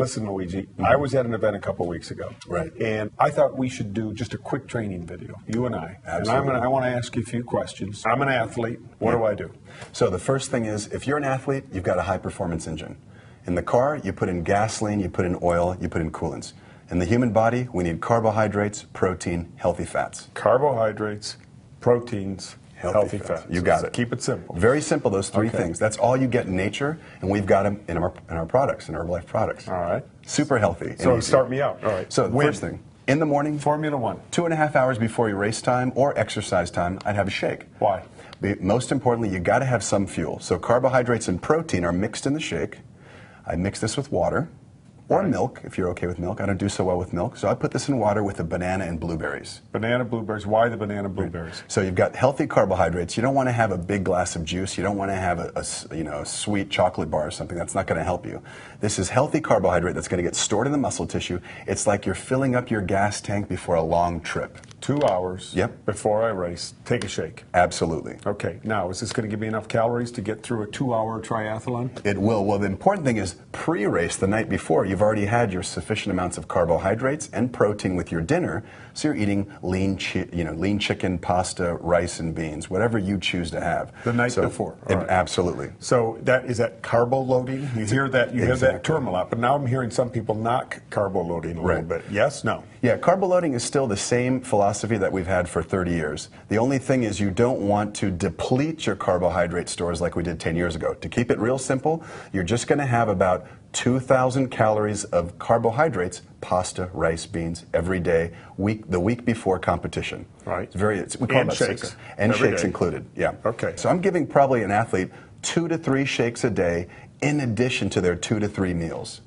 Listen, Luigi, I was at an event a couple weeks ago. Right. And I thought we should do just a quick training video, you and I. Absolutely. And I want to ask you a few questions. I'm an athlete. What do I do? So the first thing is, if you're an athlete, you've got a high-performance engine. In the car, you put in gasoline, you put in oil, you put in coolants. In the human body, we need carbohydrates, protein, healthy fats. Carbohydrates, proteins, healthy fats. You got it. Keep it simple. Very simple, those three things. That's all you get in nature, and we've got them in our products, in Herbalife products. All right. Super healthy. So start me out. All right. So the first thing, in the morning, Formula One. 2.5 hours before your race time or exercise time, I'd have a shake. Why? Most importantly, you got to have some fuel. So carbohydrates and protein are mixed in the shake. I mix this with water or milk, if you're okay with milk. I don't do so well with milk, so I put this in water with a banana and blueberries. Banana, blueberries. Why the banana, blueberries? So you've got healthy carbohydrates. You don't want to have a big glass of juice. You don't want to have a sweet chocolate bar or something. That's not going to help you. This is healthy carbohydrate that's going to get stored in the muscle tissue. It's like you're filling up your gas tank before a long trip. 2 hours before I race, take a shake. Absolutely. Okay, now is this going to give me enough calories to get through a 2-hour triathlon? It will. Well, the important thing is pre-race, the night before, you've already had your sufficient amounts of carbohydrates and protein with your dinner, so you're eating lean chicken, pasta, rice, and beans, whatever you choose to have. The night before. Right. Absolutely. So is that carbo loading? You hear that hear that term a lot, but now I'm hearing some people knock carbo loading a little bit. Yes, no. Yeah, carbo loading is still the same philosophy that we've had for 30 years. The only thing is you don't want to deplete your carbohydrate stores like we did 10 years ago. To keep it real simple, you're just going to have about 2,000 calories of carbohydrates, pasta, rice, beans, every day, the week before competition. Right. We call it shakes. And shakes included, yeah. Okay. So I'm giving probably an athlete 2 to 3 shakes a day in addition to their 2 to 3 meals.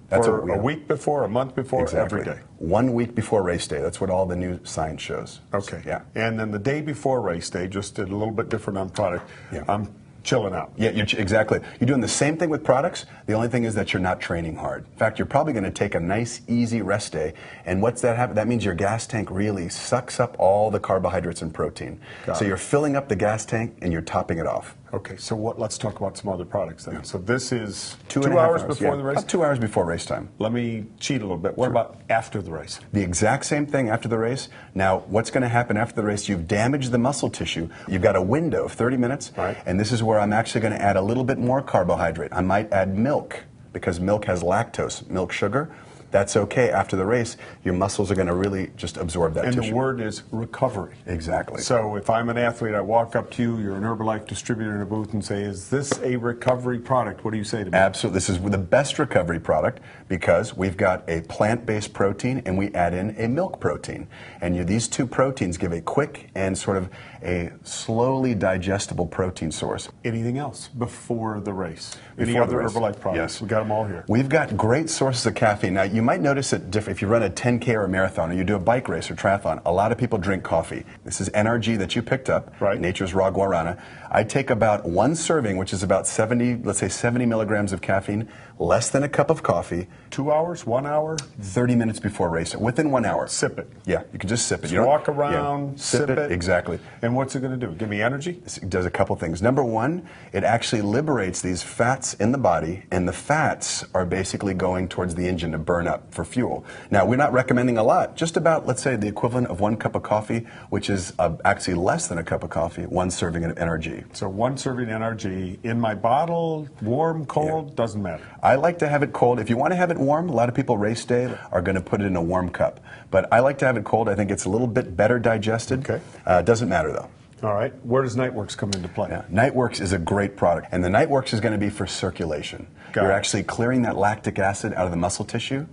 That's for a week before, a month before, every day. 1 week before race day. That's what all the new science shows. Okay. Yeah. And then the day before race day, just a little bit different on product. Yeah. I'm chilling out. Yeah, exactly. You're doing the same thing with products. The only thing is that you're not training hard. In fact, you're probably going to take a nice, easy rest day. And what's that happen? That means your gas tank really sucks up all the carbohydrates and protein. So you're filling up the gas tank and you're topping it off. Okay, so let's talk about some other products then. Yeah. So this is 2 hours before the race? About 2 hours before race time. Let me cheat a little bit. What about after the race? The exact same thing after the race. Now, what's going to happen after the race? You've damaged the muscle tissue. You've got a window of 30 minutes, and this is where I'm actually going to add a little bit more carbohydrate. I might add milk, because milk has lactose, milk sugar. That's okay. After the race, your muscles are going to really just absorb that tissue. And the word is recovery. Exactly. So if I'm an athlete, I walk up to you, you're an Herbalife distributor in a booth, and say, is this a recovery product? What do you say to me? Absolutely. This is the best recovery product because we've got a plant-based protein and we add in a milk protein. And these two proteins give a quick and sort of a slowly digestible protein source. Anything else before the race? Before Any other the race? Herbalife products? Yes. We got them all here. We've got great sources of caffeine. Now, you might notice it different if you run a 10K or a marathon or you do a bike race or triathlon. A lot of people drink coffee. This is NRG that you picked up, Nature's Raw Guarana. I take about 1 serving, which is about 70, let's say 70 milligrams of caffeine, less than a cup of coffee. 2 hours, 1 hour? 30 minutes before race, within 1 hour. Sip it. Yeah, you can just sip it. So you walk around, sip it. Exactly. And what's it going to do? Give me energy? It does a couple things. Number one, it actually liberates these fats in the body, and the fats are basically going towards the engine to burn up for fuel. Now, we're not recommending a lot, just about, let's say, the equivalent of 1 cup of coffee, which is actually less than a cup of coffee, 1 serving of NRG. So 1 serving NRG in my bottle, warm, cold, doesn't matter. I like to have it cold. If you want to have it warm, a lot of people race day are going to put it in a warm cup. But I like to have it cold. I think it's a little bit better digested. Okay. Doesn't matter, though. All right. Where does Nightworks come into play? Yeah. Nightworks is a great product. And the Nightworks is going to be for circulation. You're actually clearing that lactic acid out of the muscle tissue.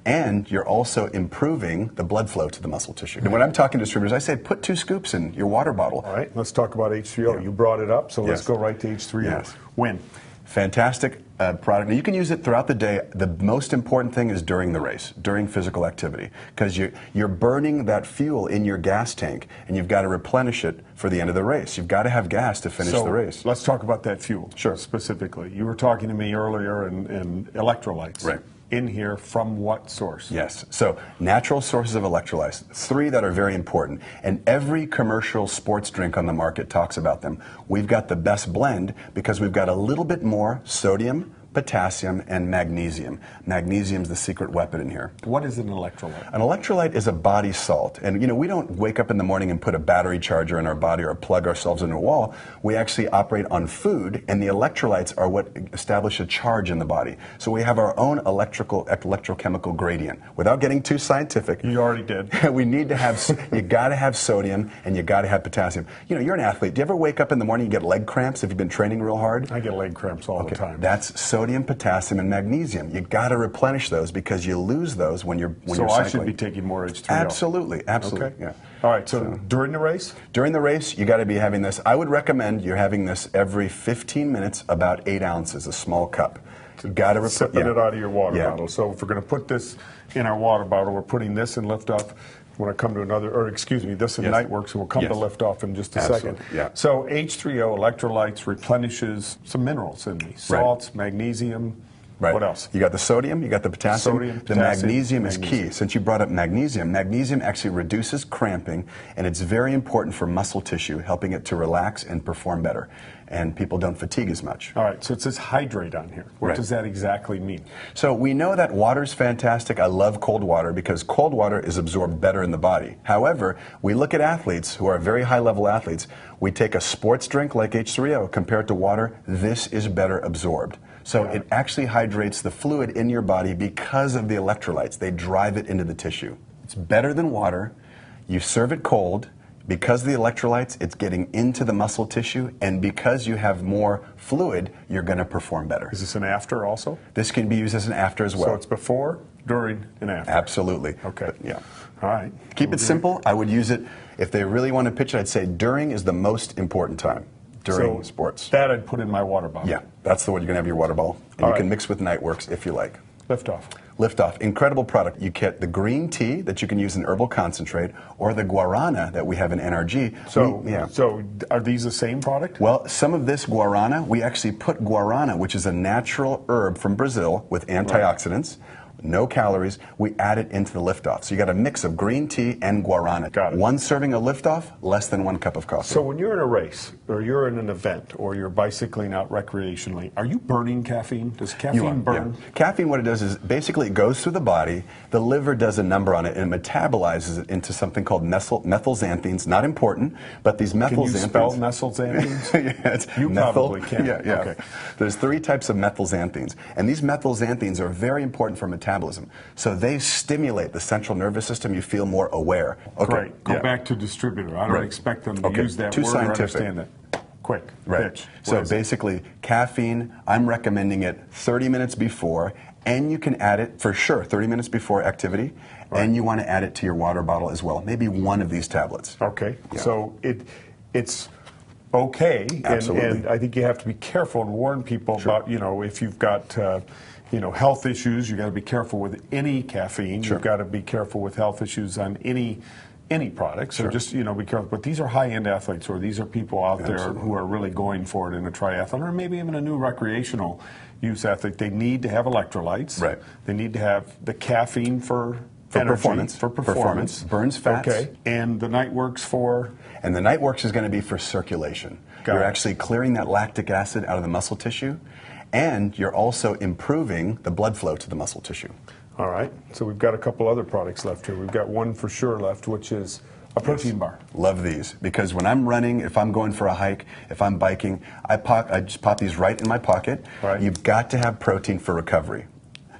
And you're also improving the blood flow to the muscle tissue. And when I'm talking to distributors, I say put 2 scoops in your water bottle. All right, let's talk about H3O. You brought it up, so let's go right to H3O. Yes. When? Fantastic product. Now, you can use it throughout the day. The most important thing is during the race, during physical activity, because you're burning that fuel in your gas tank, and you've got to replenish it for the end of the race. You've got to have gas to finish the race. Let's talk about that fuel. Sure. Specifically. You were talking to me earlier in electrolytes. Right. In here from what source? Yes. So natural sources of electrolytes, 3 that are very important. And every commercial sports drink on the market talks about them. We've got the best blend because we've got a little bit more sodium, potassium, and magnesium. Magnesium's the secret weapon in here. What is an electrolyte? An electrolyte is a body salt. And you know, we don't wake up in the morning and put a battery charger in our body or plug ourselves into a wall. We actually operate on food, and the electrolytes are what establish a charge in the body. So we have our own electrochemical gradient. Without getting too scientific. You already did. We need to have, you gotta have sodium and you gotta have potassium. You know, you're an athlete. Do you ever wake up in the morning and get leg cramps if you've been training real hard? I get leg cramps all the time. That's sodium, potassium, and magnesium. You gotta replenish those because you lose those when you're So cycling. I should be taking more H3O. Absolutely, absolutely. Okay. Yeah. All right, so during the race? During the race, you got to be having this. I would recommend you're having this every 15 minutes, about 8 ounces, a small cup. You got to sipping it out of your water bottle. So if we're going to put this in our water bottle, we're putting this in liftoff. When I come to another, or excuse me, this in Nightworks, and we'll come to liftoff in just a second. Yeah. So H3O electrolytes replenishes some minerals in me: salts, magnesium. Right. What else? You got the sodium, you got the potassium. Sodium, the magnesium is key. Since you brought up magnesium, magnesium actually reduces cramping, and it's very important for muscle tissue, helping it to relax and perform better. And people don't fatigue as much. All right, so it says hydrate on here. What does that exactly mean? So we know that water's fantastic. I love cold water because cold water is absorbed better in the body. However, we look at athletes who are very high-level athletes. We take a sports drink like H3O, compare it to water, this is better absorbed. So it actually hydrates the fluid in your body because of the electrolytes. They drive it into the tissue. It's better than water. You serve it cold. Because of the electrolytes, it's getting into the muscle tissue, and because you have more fluid, you're going to perform better. Is this an after also? This can be used as an after as well. So it's before, during, and after? Absolutely. Okay. But, yeah. All right. Keep it simple. I would use it, if they really want to pitch it, I'd say during is the most important time. During sports. That I'd put in my water bottle. Yeah, that's the one you're going to have your water bottle. And you can mix with Nightworks if you like. Liftoff. Liftoff, incredible product. You get the green tea that you can use in herbal concentrate, or the guarana that we have in NRG. So are these the same product? Well, some of this guarana, we actually put guarana, which is a natural herb from Brazil with antioxidants. No calories. We add it into the Liftoff. So you got a mix of green tea and guarana. Got it. One serving of Liftoff, less than 1 cup of coffee. So when you're in a race, or you're in an event, or you're bicycling out recreationally, are you burning caffeine? Does caffeine burn? Yeah. Caffeine, what it does is basically it goes through the body. The liver does a number on it and metabolizes it into something called methylxanthines. Not important, but these methylxanthines. Can you spell methylxanthines? Yeah, it's you probably can. Yeah. Okay. There's 3 types of methylxanthines, and these methylxanthines are very important for metabolism. So they stimulate the central nervous system. You feel more aware. Okay. Great. Go back to distributor. I don't expect them to use that Too word scientific. or understand it. Quick. Pitch. So basically, caffeine, I'm recommending it 30 minutes before, and you can add it for sure 30 minutes before activity, and you want to add it to your water bottle as well. Maybe one of these tablets. Okay. Yeah. So it's okay, and I think you have to be careful and warn people about, if you've got health issues, you got to be careful with any caffeine. You've got to be careful with health issues on any product. So just be careful. But these are high-end athletes, or these are people out there who are really going for it in a triathlon, or maybe even a new recreational use athlete. They need to have electrolytes. Right. They need to have the caffeine for energy, performance. Burns fats. Okay. And the Nightworks for? And the Nightworks is going to be for circulation. You're actually clearing that lactic acid out of the muscle tissue, and you're also improving the blood flow to the muscle tissue. All right. So we've got a couple other products left here. We've got one for sure left, which is a protein bar. Love these, because when I'm running, if I'm going for a hike, if I'm biking, I just pop these right in my pocket. Right. You've got to have protein for recovery.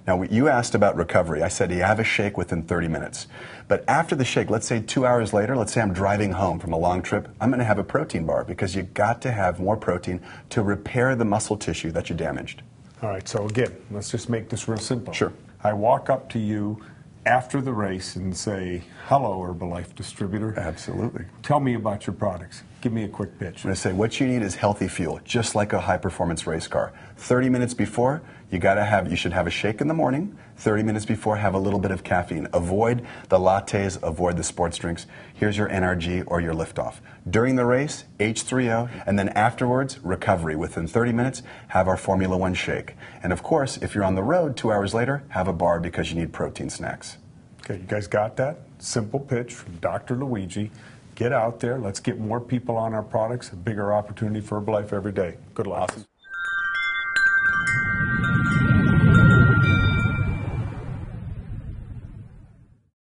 Now, you asked about recovery. I said you have a shake within 30 minutes. But after the shake, let's say 2 hours later, let's say I'm driving home from a long trip, I'm going to have a protein bar, because you've got to have more protein to repair the muscle tissue that you damaged. All right, so again, let's just make this real simple. Sure. I walk up to you after the race and say, hello, Herbalife distributor. Absolutely. Tell me about your products. Give me a quick pitch. I'm going to say what you need is healthy fuel, just like a high-performance race car. 30 minutes before, you should have a shake in the morning. 30 minutes before, have a little bit of caffeine. Avoid the lattes, avoid the sports drinks. Here's your NRG or your Liftoff. During the race, H3O, and then afterwards, recovery. Within 30 minutes, have our Formula One shake. And of course, if you're on the road 2 hours later, have a bar because you need protein snacks. Okay, you guys got that? Simple pitch from Dr. Luigi. Get out there. Let's get more people on our products. A bigger opportunity for Herbalife every day. Good luck. Awesome.